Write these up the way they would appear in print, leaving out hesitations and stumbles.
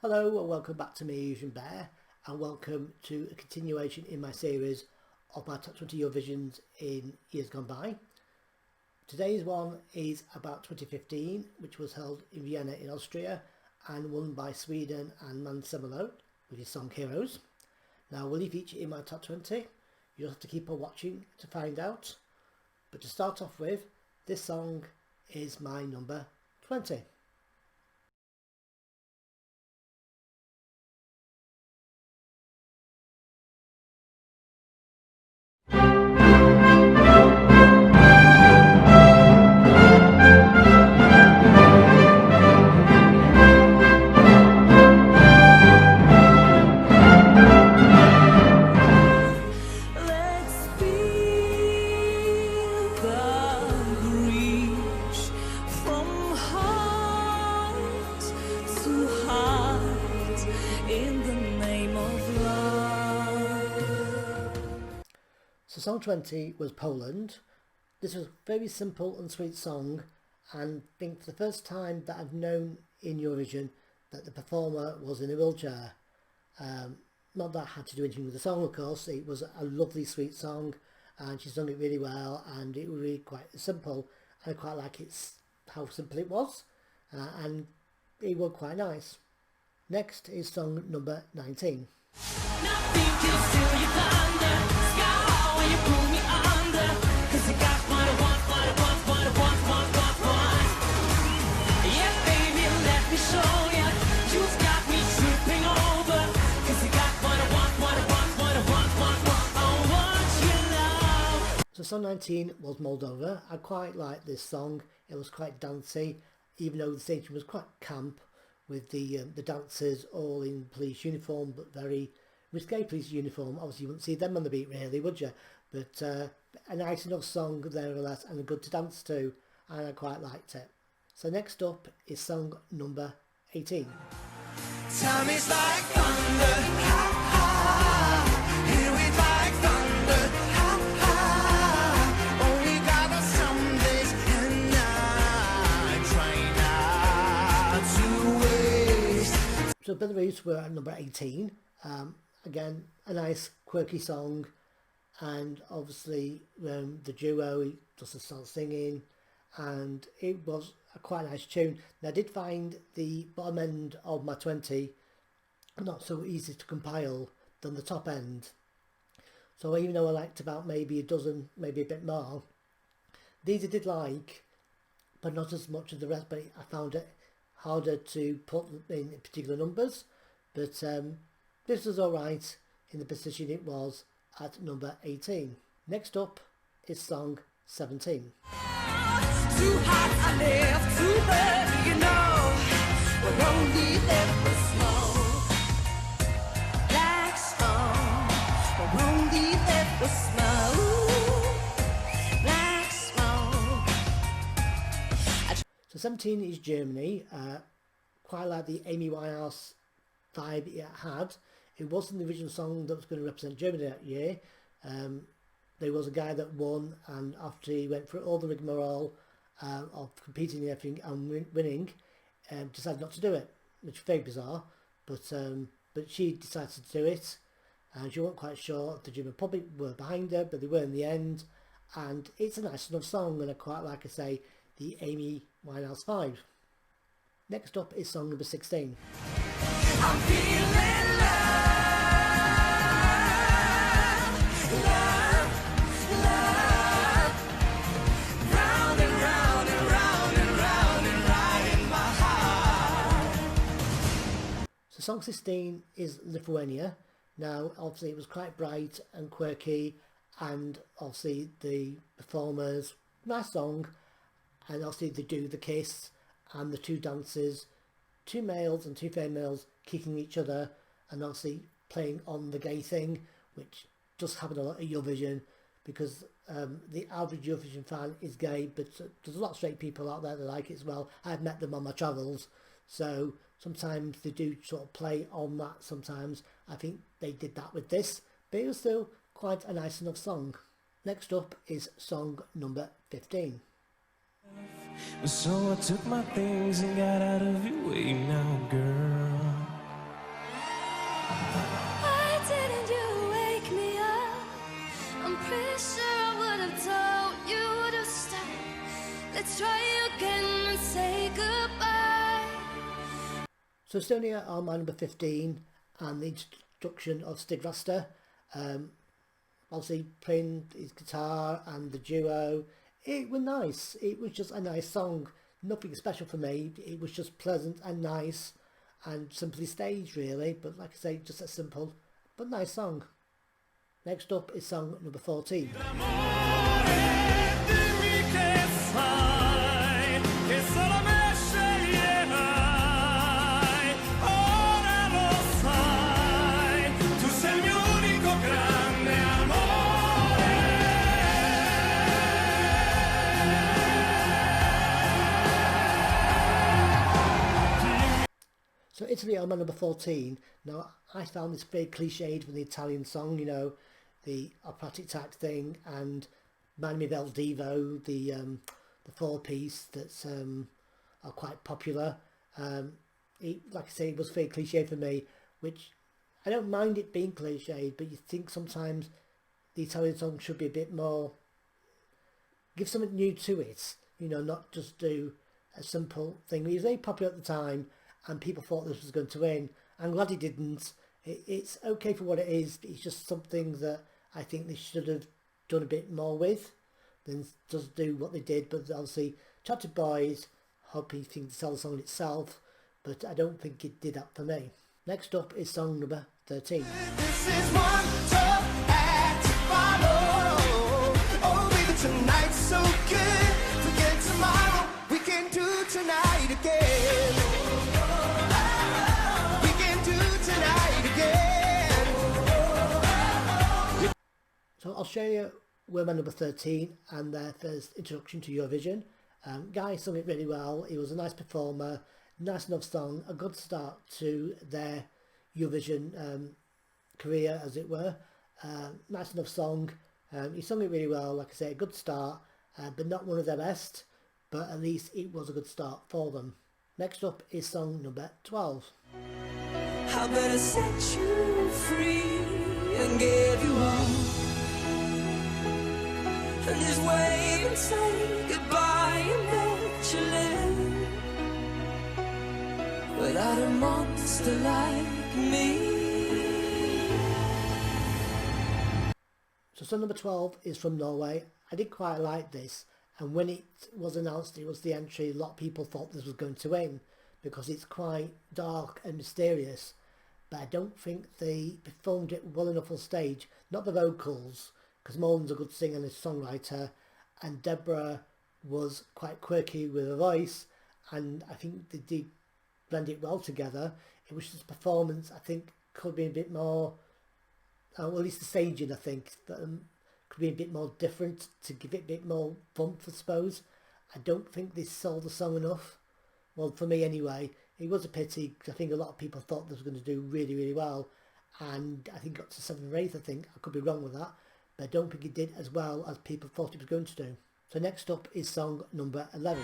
Hello and welcome back to me, Asian Bear, and welcome to a continuation in my series of my top 20 Eurovisions in years gone by. Today's one is about 2015, which was held in Vienna in Austria and won by Sweden and Mansemolo with his song Heroes. Now will he feature in my top 20? You'll have to keep on watching to find out. But to start off with, this song is my number 20. So song 20 was Poland. This was a very simple and sweet song, and I think for the first time that I've known in Eurovision that the performer was in a wheelchair. Not that it had to do anything with the song, of course. It was a lovely sweet song and she sung it really well, and it was really quite simple, and I quite like how simple it was, and it was quite nice. Next is song number 19. So song 19 was Moldova. I quite liked this song. It was quite dancey, even though the stage was quite camp with the dancers all in police uniform, but very risque police uniform. Obviously you wouldn't see them on the beat really, would you? But a nice enough song nevertheless, and good to dance to, and I quite liked it. So next up is song number 18. Time is like thunder, ha, ha. Here we like thunder, ha, ha. Only got us some days and I try not to waste. So Belarus were at number 18. Again, a nice quirky song, and obviously the duo just started singing, and it was a quite nice tune. Now I did find the bottom end of my 20 not so easy to compile than the top end, so even though I liked about maybe a dozen, maybe a bit more, these I did like, but not as much as the rest. But I found it harder to put in particular numbers, but this was alright in the position it was at number 18. Next up is song 17. Too hot, I live too bad, you know. We're only left with smoke. Black smoke. We're only left with smoke. Black smoke. So 17 is Germany. Quite like the Amy Winehouse vibe it had. It wasn't the original song that was going to represent Germany that year. There was a guy that won, and after he went through all the rigmarole of competing and everything and winning, decided not to do it, which is very bizarre. But she decided to do it, and she wasn't quite sure if the German public were behind her, but they were in the end. And it's a nice enough song, and I quite like, I say, the Amy Winehouse vibe. Next up is song number 16. I'm feeling love. So song 16 is Lithuania. Now obviously it was quite bright and quirky, and obviously the performers, nice song, and obviously they do the kiss and the two dances, two males and two females kicking each other, and obviously playing on the gay thing, which does happen a lot at Eurovision, because the average Eurovision fan is gay, but there's a lot of straight people out there that like it as well. I've met them on my travels, so sometimes they do sort of play on that sometimes. I think they did that with this, but it was still quite a nice enough song. Next up is song number 15. So I took my things and got out of your way now, girl. So Estonia are my number 15, and the introduction of Stig Rasta, obviously playing his guitar and the duo, it was nice. It was just a nice song, nothing special for me, it was just pleasant and nice and simply staged really, but like I say, just a simple but nice song. Next up is song number 14. So Italy are my number 14. Now I found this very cliched with the Italian song, you know, the operatic type thing, and reminded me of El Divo, the 4-piece that's are quite popular. Like I say, it was very cliche for me, which I don't mind it being cliched, but you think sometimes the Italian song should be a bit more, give something new to it, you know, not just do a simple thing. It was very popular at the time and people thought this was going to win. I'm glad it didn't. It's okay for what it is, but it's just something that I think they should have done a bit more with than just do what they did. But obviously, Chattered Boys, hoping to sell the song itself, but I don't think it did that for me. Next up is song number 13. This is one tough act to follow. Oh, baby, tonight's so good. Forget tomorrow, we can do tonight again. We can do tonight again. So Australia were my number 13 and their first introduction to Eurovision. Guy sung it really well. He was a nice performer, nice enough song, a good start to their Eurovision career, as it were. Nice enough song. He sung it really well, like I say, a good start, but not one of their best, but at least it was a good start for them. Next up is song number 12. I better set you free and give you all, and just wait and say goodbye and let you live without a monster like me. So song number 12 is from Norway. I did quite like this, and when it was announced it was the entry, a lot of people thought this was going to win because it's quite dark and mysterious, but I don't think they performed it well enough on stage. Not the vocals, because Molen's a good singer and a songwriter, and Deborah was quite quirky with her voice, and I think they did blend it well together. It was just performance, I think, could be a bit more, well, at least the staging, I think, that could be a bit more different to give it a bit more bump, I suppose. I don't think they sold the song enough. Well, for me anyway. It was a pity, because I think a lot of people thought this was going to do really, really well, and I think it got to 7th or 8th, I think. I could be wrong with that, but I don't think it did as well as people thought it was going to do. So next up is song number 11.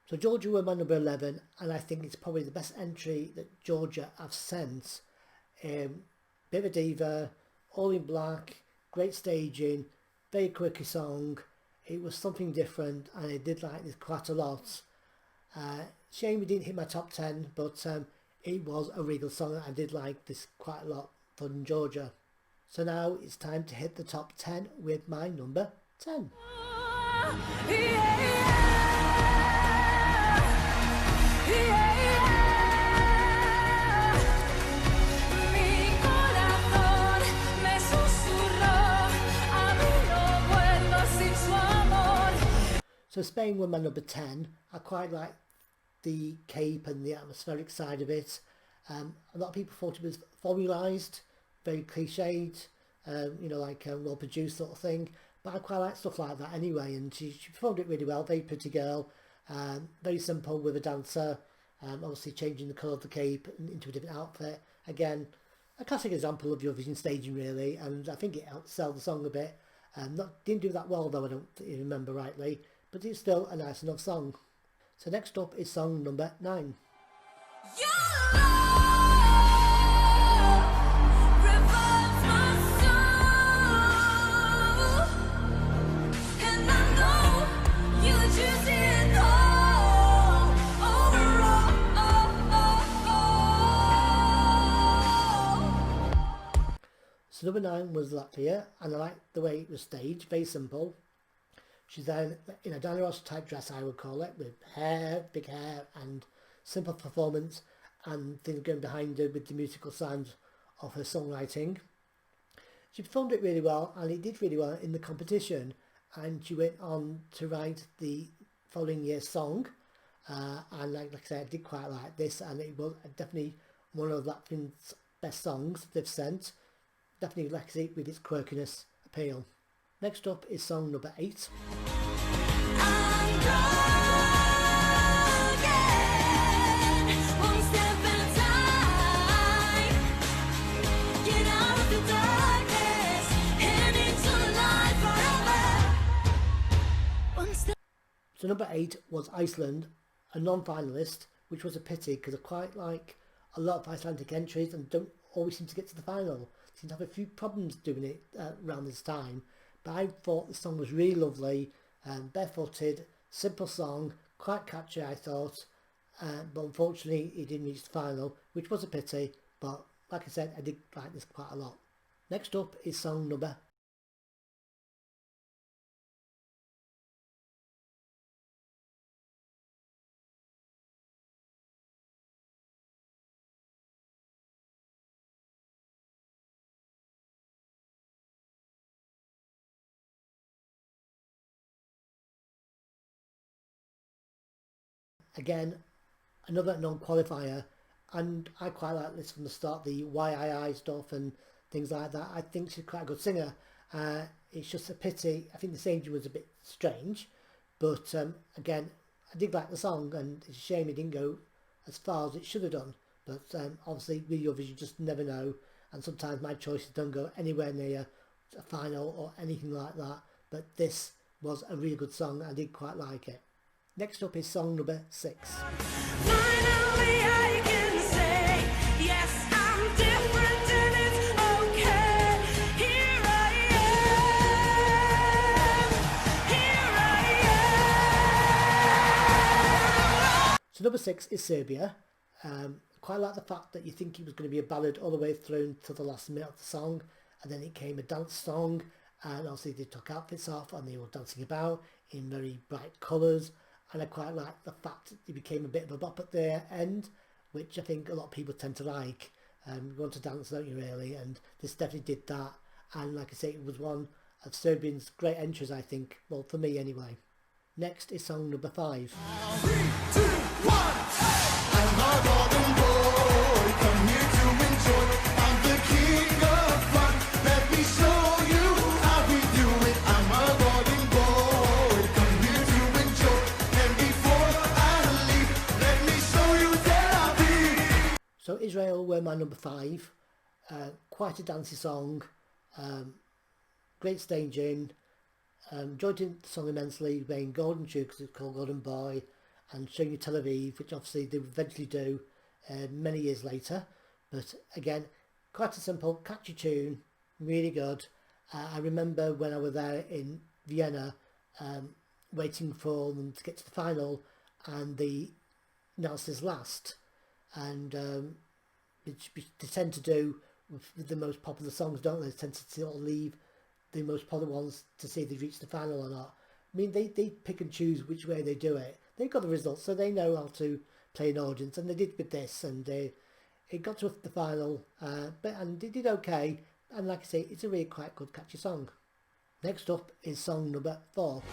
So Georgia were my number 11, and I think it's probably the best entry that Georgia have sent. Bit of a diva, all in black, great staging, very quirky song. It was something different, and I did like this quite a lot. Shame we didn't hit my top 10, but it was a really good song. I did like this quite a lot from Georgia. So now it's time to hit the top 10 with my number 10. So Spain were my number 10. I quite like the cape and the atmospheric side of it. A lot of people thought it was formalised, very cliched, you know, like well produced sort of thing. But I quite like stuff like that anyway, and she performed it really well. Very pretty girl, very simple with a dancer, obviously changing the colour of the cape into a different outfit. Again, a classic example of Eurovision staging really, and I think it helped sell the song a bit. Didn't do that well though, I don't remember rightly, but it's still a nice enough song. So next up is song number 9. Your love So number 9 was Latvia, and I liked the way it was staged, very simple. She's there in a Diana Ross type dress, I would call it, with hair, big hair, and simple performance, and things going behind her with the musical sound of her songwriting. She performed it really well, and it did really well in the competition, and she went on to write the following year's song, and like I said, I did quite like this, and it was definitely one of Latvia's best songs they've sent. Definitely likes it with its quirkiness appeal. Next up is song number 8. So number 8 was Iceland, a non-finalist, which was a pity because I quite like a lot of Icelandic entries and don't always seem to get to the final. Seem to have a few problems doing it around this time, but I thought the song was really lovely, barefooted, simple song, quite catchy I thought, but unfortunately it didn't reach the final, which was a pity, but like I said, I did like this quite a lot. Next up is song number 8. Again, another non-qualifier, and I quite like this from the start, the YII stuff and things like that. I think she's quite a good singer. It's just a pity, I think the singing was a bit strange, but again, I did like the song, and it's a shame it didn't go as far as it should have done, but obviously with Eurovision you just never know, and sometimes my choices don't go anywhere near a final or anything like that, but this was a really good song. I did quite like it. Next up is song number 6. Finally I can say, yes, I'm different and it's okay. Here I am. So number 6 is Serbia. Quite like the fact that you think it was going to be a ballad all the way through to the last minute of the song, and then it came a dance song, and obviously they took outfits off and they were dancing about in very bright colours. And I quite like the fact that it became a bit of a bop at the end, which I think a lot of people tend to like. You want to dance, don't you, really? And this definitely did that. And like I say, it was one of Serbian's great entries, I think. Well, for me anyway. Next is song number 5. 3, 2, 1. I'm a golden boy, come here to enjoy. I'm the king of fun. Let me show you how we do it. I'm a golden boy, come here to enjoy. And before I leave, let me show you that I'll be. So Israel were my number 5. Quite a dancey song. Great staging. Enjoyed the song immensely, playing Golden Tune because it's called Golden Boy, and showing you Tel Aviv, which obviously they would eventually do many years later. But again, quite a simple, catchy tune, really good. I remember when I was there in Vienna, waiting for them to get to the final, and they announced this last, and which they tend to do with the most popular songs, don't they? They tend to sort of leave the most popular ones to see if they reach the final or not. I mean, they pick and choose which way they do it. They've got the results, so they know how to play an audience, and they did with this, and it got to the final, and they did okay, and like I say, it's a really quite good catchy song. Next up is song number 4.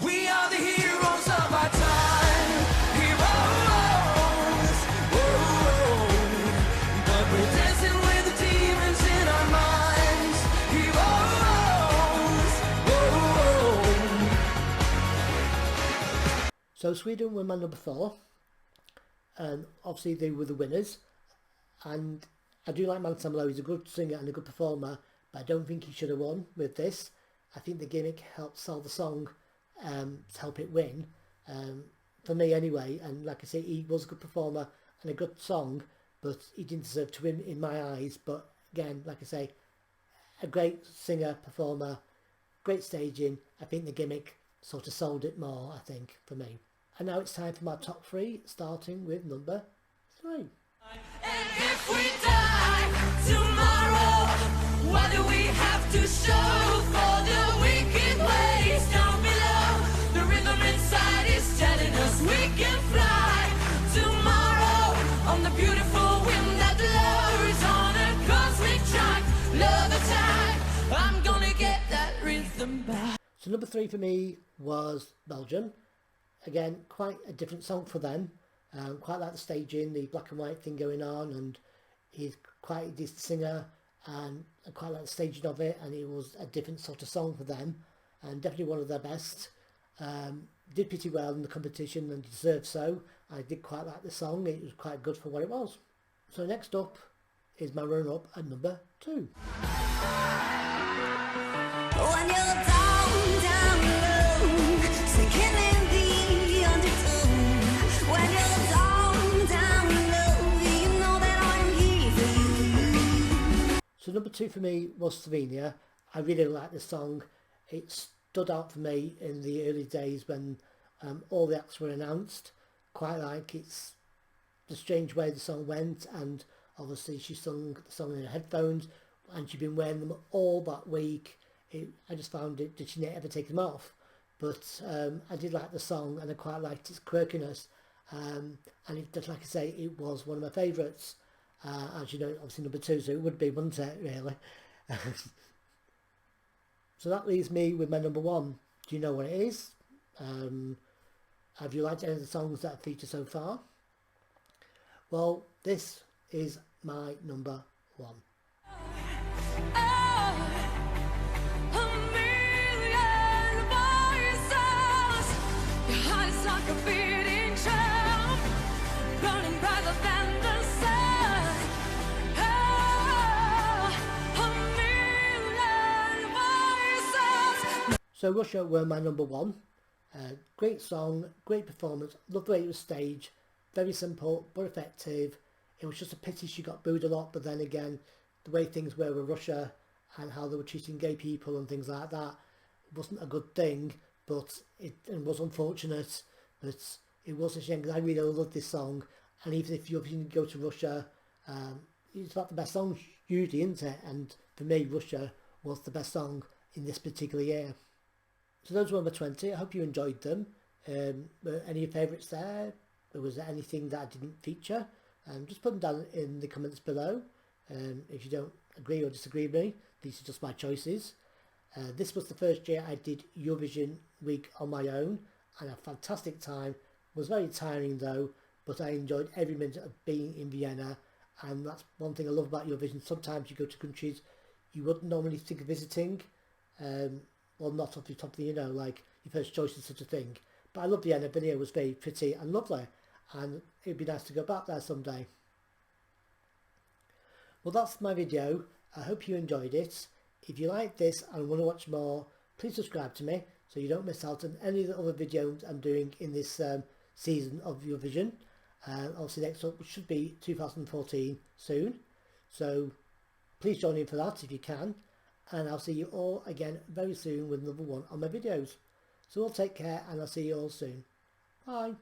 We are the heroes of our time. Heroes. Whoa. But we're dancing with the demons in our minds. Heroes. Whoa. So Sweden were my number 4, and obviously they were the winners, and I do like Måns Zelmerlöw. He's a good singer and a good performer, but I don't think he should have won with this. I think the gimmick helped sell the song, to help it win, for me anyway. And like I say, he was a good performer and a good song, but he didn't deserve to win in my eyes. But again, like I say, a great singer, performer, great staging. I think the gimmick sort of sold it more, I think, for me. And now it's time for my top 3, starting with number 3. And if we die tomorrow, what do So number 3 for me was Belgium. Again, quite a different song for them. Quite like the staging, the black and white thing going on, and he's quite a decent singer, and I quite like the staging of it, and it was a different sort of song for them, and definitely one of their best. Did pretty well in the competition and deserved so. I did quite like the song, it was quite good for what it was. So next up is my run-up at number 2. When you're down, down low, sinking in the undertow. When you're down, down low, you know that I'm here for you. So number 2 for me was Slovenia. I really liked the song. It stood out for me in the early days when all the acts were announced. Quite like it's the strange way the song went, and obviously she sung the song in her headphones and she'd been wearing them all that week. I just found it, did she ever take them off? But I did like the song, and I quite liked its quirkiness, and it, just like I say, it was one of my favourites. As you know, obviously number 2, so it would be, wouldn't it, really? So that leaves me with my number 1. Do you know what it is? Have you liked any of the songs that have featured so far? Well, this is my number 1. So Russia were my number 1. Great song, great performance, loved the way it was staged, very simple but effective. It was just a pity she got booed a lot, but then again, the way things were with Russia and how they were treating gay people and things like that wasn't a good thing, but it was unfortunate. But it was a shame, because I really loved this song, and even if you go to Russia, it's about the best song usually, isn't it? And for me, Russia was the best song in this particular year. So those were my 20. I hope you enjoyed them. Were any of your favourites there? Or was there anything that I didn't feature? Just put them down in the comments below. If you don't agree or disagree with me, these are just my choices. This was the first year I did Eurovision week on my own, and a fantastic time. It was very tiring though, but I enjoyed every minute of being in Vienna, and that's one thing I love about Eurovision. Sometimes you go to countries you wouldn't normally think of visiting. Well, not off the top of the, like your first choice is such a thing. But I love Vienna. Vienna was very pretty and lovely, and it'd be nice to go back there someday. Well, that's my video. I hope you enjoyed it. If you like this and want to watch more, please subscribe to me so you don't miss out on any of the other videos I'm doing in this season of Eurovision. Obviously next up should be 2014 soon, so please join in for that if you can. And I'll see you all again very soon with another one on my videos. So all take care, and I'll see you all soon. Bye.